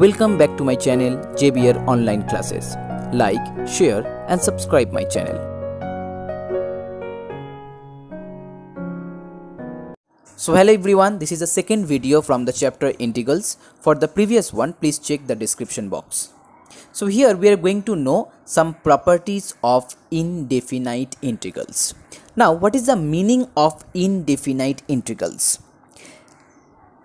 Welcome back to my channel JBR Online Classes. Like, share and subscribe my channel. So hello everyone, this is the second video from the chapter integrals. For the previous one, please check the description box. So here we are going to know some properties of indefinite integrals. Now what is the meaning of indefinite integrals?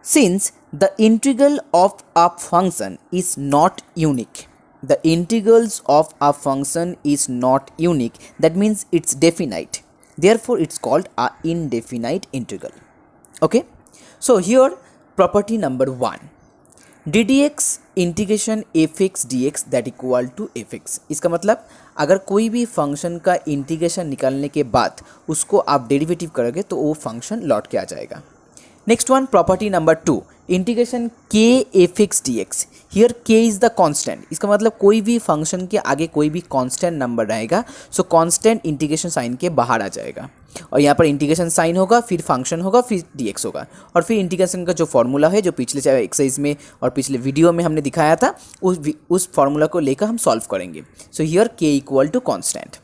Since the integral of a function is not unique, the integrals of a function is not unique, that means it's definite, therefore it's called a indefinite integral. Okay, so here property number 1, ddx integration fx dx that equal to fx. इसका मतलब अगर कोई भी function का integration निकालने के बाद उसको आप डेरिवेटिव करोगे तो वो फंक्शन लौट के आ जाएगा. Next one, property number 2, integration k fx dx. Here k is the constant. इसका मतलब कोई भी फंक्शन के आगे कोई भी कांस्टेंट नंबर रहेगा, सो कांस्टेंट इंटीग्रेशन साइन के बाहर आ जाएगा और यहाँ पर इंटीग्रेशन साइन होगा, फिर फंक्शन होगा, फिर dx होगा और फिर इंटीग्रेशन का जो फॉर्मूला है जो पिछले एक्सरसाइज में और पिछले वीडियो में हमने दिखाया था उस फॉर्मूला को लेकर हम सॉल्व करेंगे. So here k equal to constant.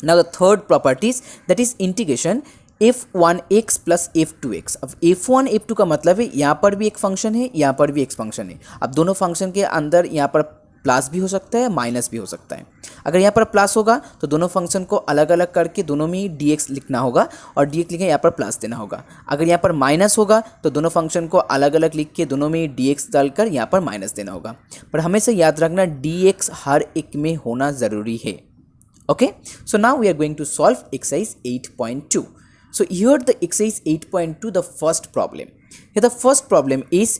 Now the third properties that is integration f1x plus f2x. अब f1 f2 का मतलब है यहाँ पर भी एक फंक्शन है, यहाँ पर भी एक फंक्शन है. अब दोनों फंक्शन के अंदर यहाँ पर प्लस भी हो सकता है, माइनस भी हो सकता है. अगर यहाँ पर प्लस होगा तो दोनों फंक्शन को अलग अलग करके दोनों में ही dx लिखना होगा और dx लिखे यहाँ पर प्लस देना होगा. अगर यहाँ पर माइनस होगा तो दोनों फंक्शन को अलग अलग लिख के दोनों में ही dx डालकर यहाँ पर माइनस देना होगा. पर हमेशा याद रखना dx हर एक में होना ज़रूरी है. Okay, so now we are going to solve exercise 8.2. So here the exercise 8.2, the first problem. Here the first problem is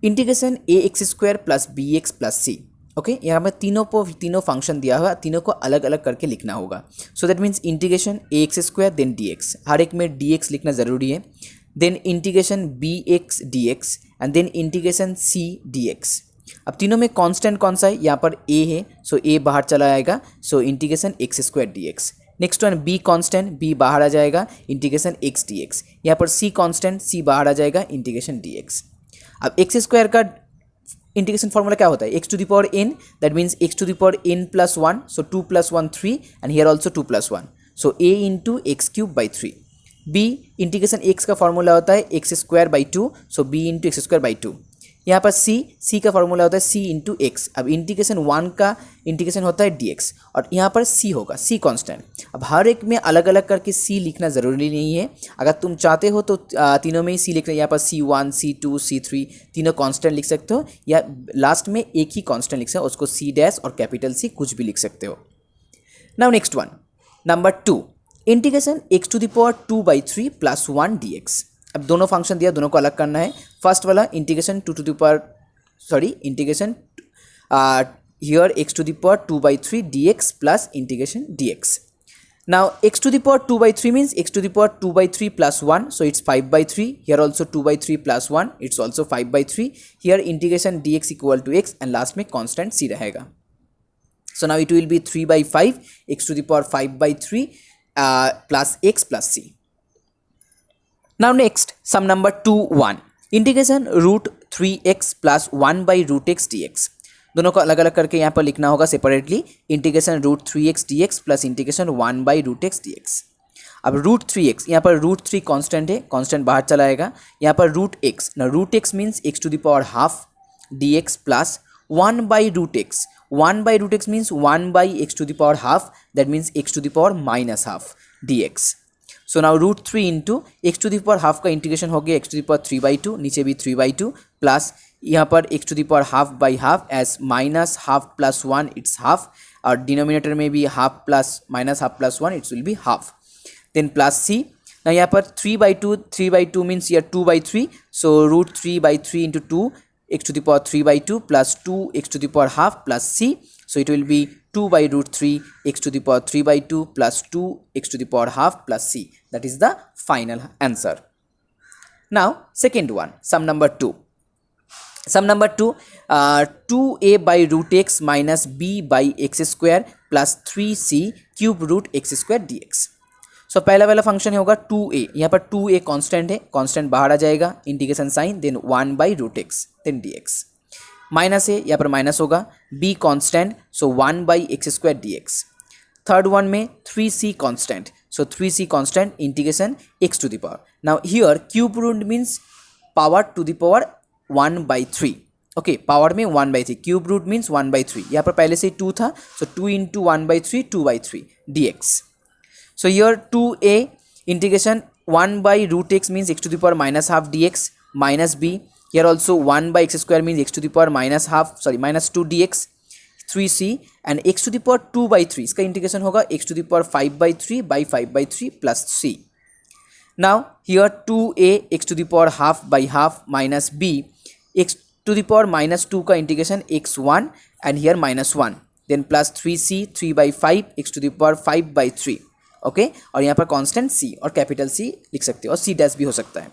integration ax square plus bx plus c. Okay, यहाँ पर तीनों फंक्शन दिया हुआ, तीनों को अलग अलग करके लिखना होगा. So that means integration ax square then dx, हर एक में dx लिखना ज़रूरी है. Then integration bx dx and then integration c dx. अब तीनों में कांस्टेंट कौन सा है? यहाँ पर a है, सो a बाहर चला आएगा, so integration x square dx. Next one b constant, b बाहर आ जाएगा, इंटीग्रेशन x dx. यहाँ पर c कांस्टेंट, c बाहर आ जाएगा, इंटीग्रेशन dx. अब x स्क्वायर का इंटीग्रेशन फॉर्मूला क्या होता है? x to the power n, that means x to the power n plus 1, so 2 plus 1 3 and here also 2 plus 1, so a into x cube by 3. b integration x का formula होता है x square by 2, so b into x square by 2. यहाँ पर c का formula होता है c into x. अब integration 1 का इंटीग्रेशन होता है dx और यहाँ पर c होगा, c कांस्टेंट. अब हर एक में अलग अलग करके c लिखना ज़रूरी नहीं है. अगर तुम चाहते हो तो तीनों में ही c लिखना, यहाँ पर c1 c2 c3 तीनों कांस्टेंट लिख सकते हो, या लास्ट में एक ही कांस्टेंट लिख सकते हो, उसको c डैश और कैपिटल C कुछ भी लिख सकते हो. Now next one, number 2, integration x to the power 2/3 plus 1 dx. अब दोनों फंक्शन दिया, दोनों को अलग करना है. फर्स्ट वाला integration integration here x to the power 2/3 dx plus integration dx. Now x to the power 2/3 means x to the power 2/3 plus 1, so it's 5/3. Here also 2/3 plus 1, it's also 5/3. Here integration dx equal to x and last में constant c रहेगा. So now it will be 3/5 x to the power 5/3 plus x plus c. Now next, sum number 2(1), integration root 3x plus 1 by root x dx. दोनों को अलग अलग करके यहाँ पर लिखना होगा separately. Integration root 3x dx plus integration 1 by root x dx. अब रूट 3x, यहाँ पर रूट 3 कांस्टेंट है, कांस्टेंट बाहर चला आएगा. यहाँ पर रूट x, ना root x means x to the power half dx plus 1 by root x. 1 by root x means 1 by x to the power half, that means x to the power minus half dx. So now root 3 into x to the power half का integration हो गया x to the power 3/2, नीचे भी 3/2 plus यहाँ पर x to the power half by half as minus half plus 1, it's half, और denominator में भी half plus minus half plus 1, it's will be half. Then plus c. ना यहाँ पर 3/2 मीन्स यहाँ 2/3, so root 3/3 into 2 x to the power 3/2 plus 2 x to the power half plus c, so it will be 2 by root 3 x to the power 3/2 plus 2 x to the power half plus c. That is the final answer. Now second one, sum number 2. Sum number 2, 2a by root x minus b by x square plus 3c cube root x square dx. सो पहला वाला function होगा 2a, यहाँ पर 2a constant है, constant बाहर आ जाएगा, integration sine then 1 by root x then dx. Minus है, यहाँ पर माइनस होगा, b constant, so 1 by x square d x. Third one में 3c constant, so 3c constant integration x to the power. Now here cube root means power to the power 1/3। Okay, power में 1/3, cube root means 1/3। यहाँ पर पहले से 2 था, सो 2 into 1/3 2/3 dx। So here 2a integration 1/√x means x to the power minus half dx minus b, here also 1/x square means x to the power minus 2 dx, 3c and x to the power 2/3 इसका integration होगा x to the power 5/3 by 5/3 plus c। now here 2a x to the power half by half minus b, x to the power minus 2 का integration x1 and here minus 1, then plus 3c 3/5 x to the power 5/3। Okay, और यहाँ पर constant c और capital C लिख सकते हो और c dash भी हो सकता है।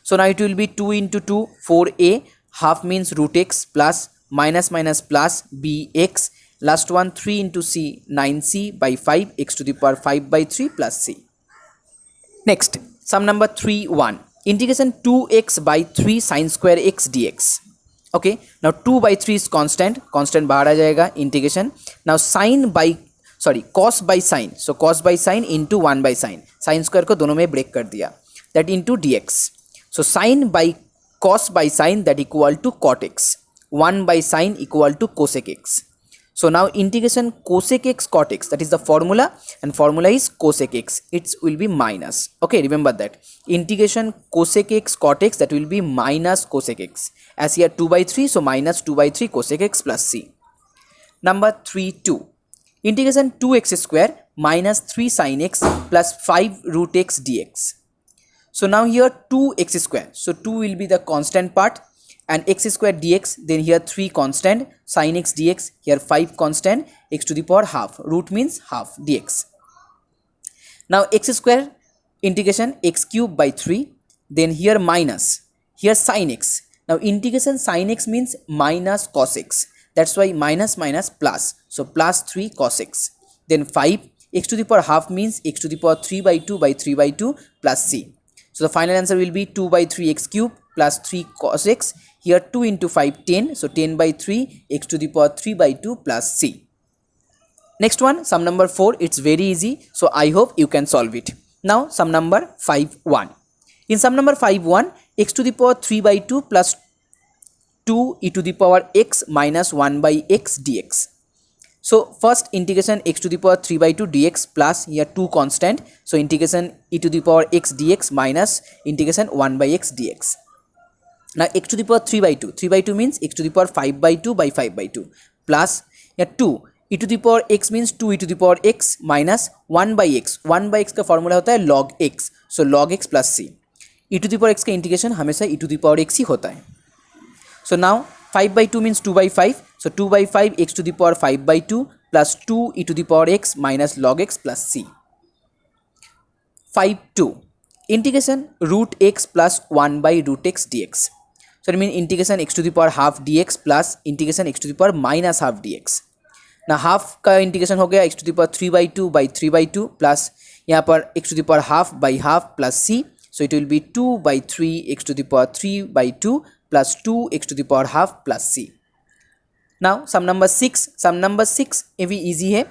So now it will be 2 into 2 4a, half means root x plus minus minus plus bx, last one 3 into c 9c by 5 x to the power 5/3 plus c। Next sum number 3(1) integration 2x by 3 sine square x dx। Okay, now 2/3 is constant बाहर आ जाएगा, integration now sine by cos by sine, so cos by sine into 1 by sine, sine square को दोनों में break कर दिया, that into dx। So sine by cos by sine that equal to cot x, 1 by sine equal to cosec x. So now integration cosec x cot x, that is the formula and formula is cosec x, it's will be minus. Okay, remember that integration cosec x cot x that will be minus cosec x, as here 2/3, so minus 2/3 cosec x plus c। Number 3(2) integration 2x square minus 3 sin x plus 5 root x dx। So now here 2x square, so 2 will be the constant part and x square dx, then here 3 constant, sin x dx, here 5 constant, x to the power half, root means half dx। Now x square integration x cube by 3, then here minus, here sin x, now integration sin x means minus cos x, that's why minus minus plus, so plus 3 cos x, then 5 x to the power half means x to the power 3/2 by 3/2 plus c। So the final answer will be 2/3 x cube plus 3 cos x, here 2 into 5 10, so 10/3 x to the power 3/2 plus c। Next one, sum number 4, it's very easy, so I hope you can solve it। Now sum number 5(1), in sum number 5(1) x to the power 3/2 plus 2 e to the power x minus 1 by x dx। So first integration x to the power 3/2 dx plus here 2 constant, so integration e to the power x dx minus integration 1 by x dx। Now x to the power 3/2 means x to the power 5/2 by 5/2 plus here 2 e to the power x means 2 e to the power x minus 1 by x, 1 by x का formula होता है log x, so log x plus c। e to the power x का integration हमेशा e to the power x ही होता है। So now 5/2 means 2/5, so 2/5 x to the power 5/2 plus 2 e to the power x minus log x plus c। 5(2) integration root x plus 1 by root x dx। So it means integration x to the power half dx plus integration x to the power minus half dx। ना half का integration हो गया x to the power 3/2 by 3/2 plus यहाँ पर x to the power half by half plus c, so it will be 2/3 x to the power 3/2 plus 2 x to the power half plus c। Now sum number 6, sum number 6 ये भी easy है,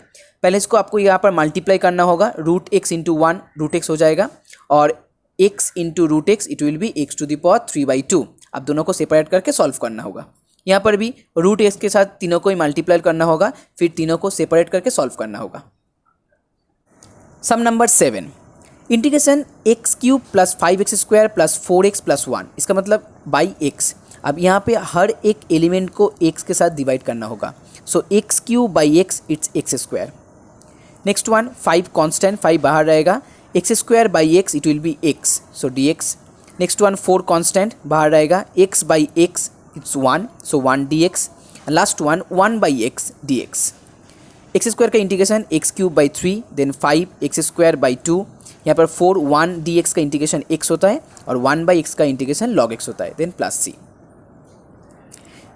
पहले इसको आपको यहाँ पर multiply करना होगा, root x into 1 root x हो जाएगा और x into root x it will be x to the power 3/2। अब दोनों को सेपरेट करके सॉल्व करना होगा, यहाँ पर भी रूट एक्स के साथ तीनों को ही मल्टीप्लाई करना होगा, फिर तीनों को सेपरेट करके सॉल्व करना होगा। Sum number 7 integration x cube plus 5x square plus 4x plus 1, इसका मतलब बाई एक्स। अब यहाँ पे हर एक एलिमेंट को x के साथ डिवाइड करना होगा, so x cube by x it's x square. Next one 5 constant, 5 बाहर रहेगा, x square by x it will be x, so dx। Next one 4 constant बाहर रहेगा, x by x it's 1, so 1 dx। Last one 1 by x dx। X square का integration x cube by 3, then 5 x square by 2, यहाँ पर 4 1 dx का integration x होता है और 1 by x का इंटीग्रेशन log x होता है, then plus c।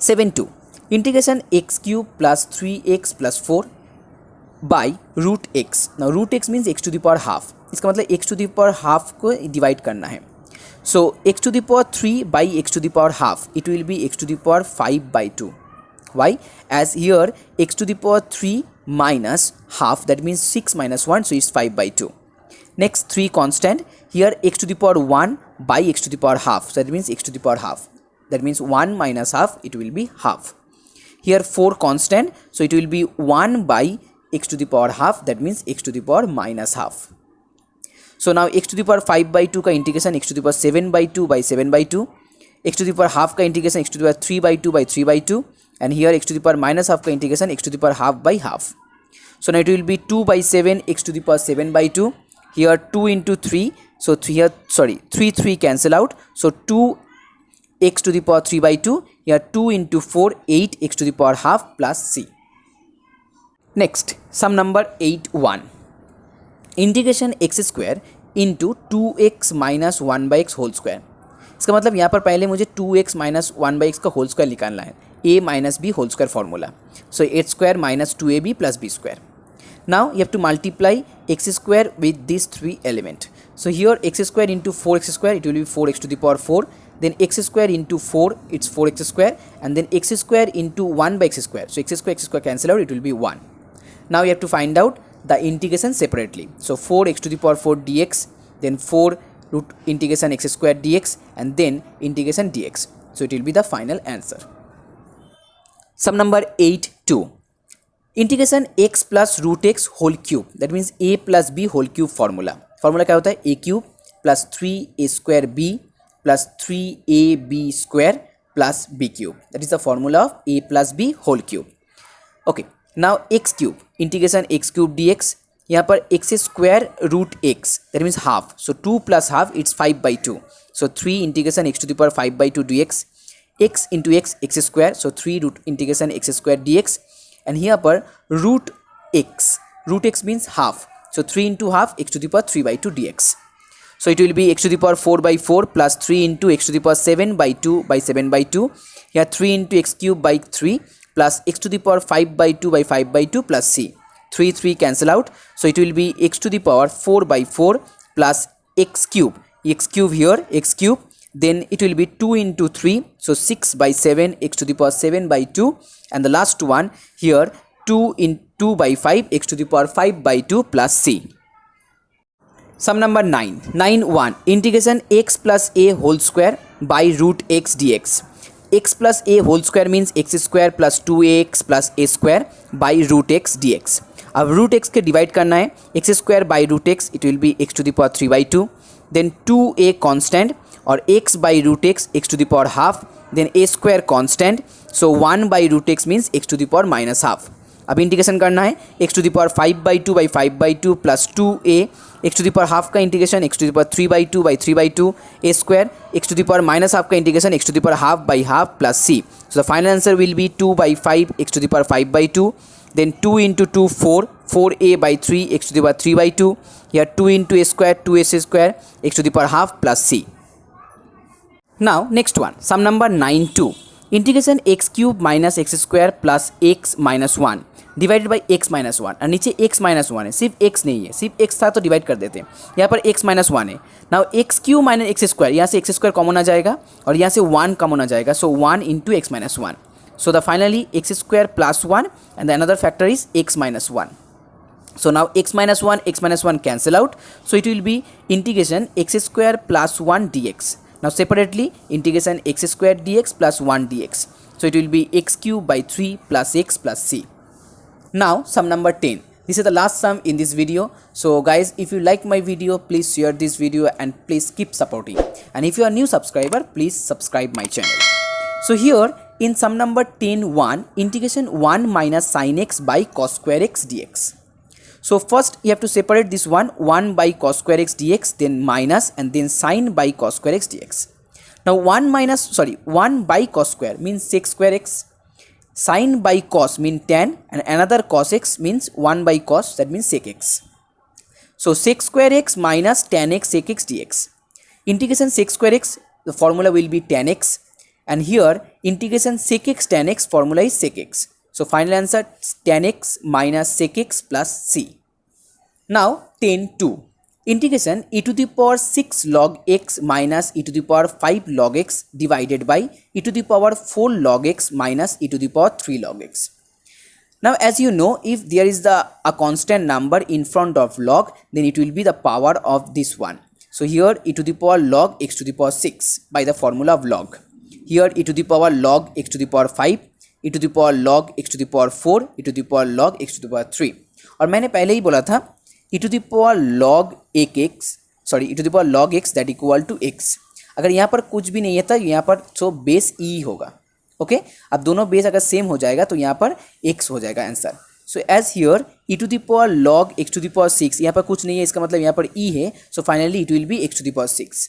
7(2) integration x cube plus 3x plus 4 by root x. Now root x means x to the power half, इसका मतलब x to the power half को divide करना है, so x to the power 3 by x to the power half it will be x to the power 5/2। Why? As here x to the power 3 minus half, that means 6 minus 1, so it's 5 by 2. Next 3 constant, here x to the power 1 by x to the power half, so that means x to the power half, that means 1 minus half, it will be half. Here 4 constant, so it will be 1 by x to the power half, that means x to the power minus half. So now x to the power 5 by 2 का integration x to the power 7 by 2 by 7 by 2, x to the power half का integration x to the power 3 by 2 by 3 by 2, and here x to the power minus half का integration x to the power half by half. So now it will be 2 by 7 x to the power 7 by 2, here 2 into 3, so 3 cancel out, so 2 x to the power 3 by 2, here 2 into 4, 8 x to the power half plus c. Next, sum number 8(1). Integration x square into 2x minus 1 by x whole square. इसका मतलब यहाँ पर पहले मुझे 2x minus 1 by x का whole square निकालना है, a minus b whole square formula, so h square minus 2ab plus b square. Now you have to multiply x square with these three elements. So here x square into 4x square, it will be 4x to the power 4. Then x square into 4, it's 4x square. And then x square into 1 by x square. So x square cancel out, it will be 1. Now you have to find out the integration separately. So 4x to the power 4 dx, then 4 root integration x square dx, and then integration dx. So it will be the final answer. Sum number 8(2). Integration x plus root x whole cube, that means a plus b whole cube formula क्या होता है, a cube plus 3a square b plus 3ab square plus b cube, that is the formula of a plus b whole cube. Okay, now x cube integration x cube dx, यहाँ पर x square root x, that means half, so 2 plus half it's 5/2, so 3 integration x to the power 5/2 dx, x into x square, so 3 root integration x square dx. And here पर root x means half, so 3 into half x to the power 3/2 dx. So it will be x to the power 4/4 plus 3 into x to the power 7/2 by 7/2. Here 3 into x cube by 3 plus x to the power 5/2 by 5/2 plus c. 3 cancel out, so it will be x to the power 4/4 plus x cube here x cube. Then it will be 2 into 3, so 6 by 7 x to the power 7/2, and the last one here 2 in 2 by 5 x to the power 5/2 plus c. Sum number 9(1). Integration x plus a whole square by root x dx. X plus a whole square means x square plus 2ax plus a square by root x dx. अब root x के divide करना है, x square by root x, it will be x to the power 3/2, then 2a constant और x by root x to the power half, then a square constant, so 1 by root x means x to the power minus half. अब integration करना है x to the power 5/2 by 5/2 plus 2a, x to the power half का integration x to the power 3/2 by 3/2, a square x to the power minus half का integration x to the power half by half plus c. So the final answer will be 2 by 5 x to the power 5/2, then 2 into 2 4a by 3 x to the power 3/2, here 2 into a square 2s square x to the power half plus c. Now next one, sum number 9(2). Integration x cube minus x square plus x minus 1 divided by x minus 1, और नीचे x minus 1 है, सिर्फ x नहीं है, सिर्फ x था तो divide कर देते हैं, यहाँ पर x माइनस 1 है. Now x cube minus x square, यहाँ से x स्क्वायर कॉमन आ जाएगा और यहाँ से 1 कॉमन आ जाएगा, सो 1 into x minus 1, so the finally x square plus 1 and the another factor is x minus 1. So now x minus 1 cancel out, so it will be integration x square plus 1 dx. Now separately integration x square dx plus 1 dx. So it will be x cube by 3 plus x plus c. Now sum number 10. This is the last sum in this video. So guys, if you like my video, please share this video and please keep supporting. And if you are new subscriber, please subscribe my channel. So here in sum number 10(1), integration 1 minus sin x by cos square x dx. So first you have to separate this 1 by cos square x dx, then minus, and then sin by cos square x dx. Now 1 by cos square means sec square x, sin by cos means tan, and another cos x means 1 by cos, that means sec x. So sec square x minus tan x sec x dx. Integration sec square x, the formula will be tan x, and here integration sec x tan x, formula is sec x. So final answer tan x minus sec x plus c. Now 10(2). Integration e to the power 6 log x minus e to the power 5 log x divided by e to the power 4 log x minus e to the power 3 log x. Now as you know, if there is a constant number in front of log, then it will be the power of this one. So here e to the power log x to the power 6 by the formula of log. Here e to the power log x to the power 5, e to the power log x to the power 4, e to the power log x to the power 3. और मैंने पहले ही बोला था e to the power log e to the power log x that equal to x. अगर यहाँ पर कुछ भी नहीं है तो यहाँ पर सो बेस e होगा. ओके अब दोनों बेस अगर सेम हो जाएगा तो यहाँ पर x हो जाएगा answer. So as here e to the power log x to the power 6, यहाँ पर कुछ नहीं है, इसका मतलब यहाँ पर e है. So finally it will be x to the power 6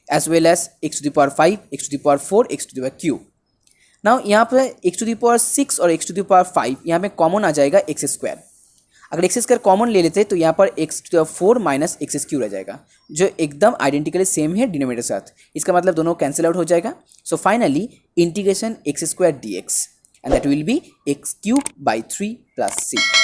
as well as x to the power 5, x to the power 4, x to the power q. Now यहाँ पर x टू द पावर 6 और x to the power 5 यहाँ पे common आ जाएगा x square. अगर x square common ले लेते तो यहाँ पर x to the 4 minus x q रह जाएगा, जो एकदम आइडेंटिकली सेम है डिनोमिनेटर के साथ. इसका मतलब दोनों कैंसिल आउट हो जाएगा. So finally integration x square d x and that will be x cube by 3 plus c.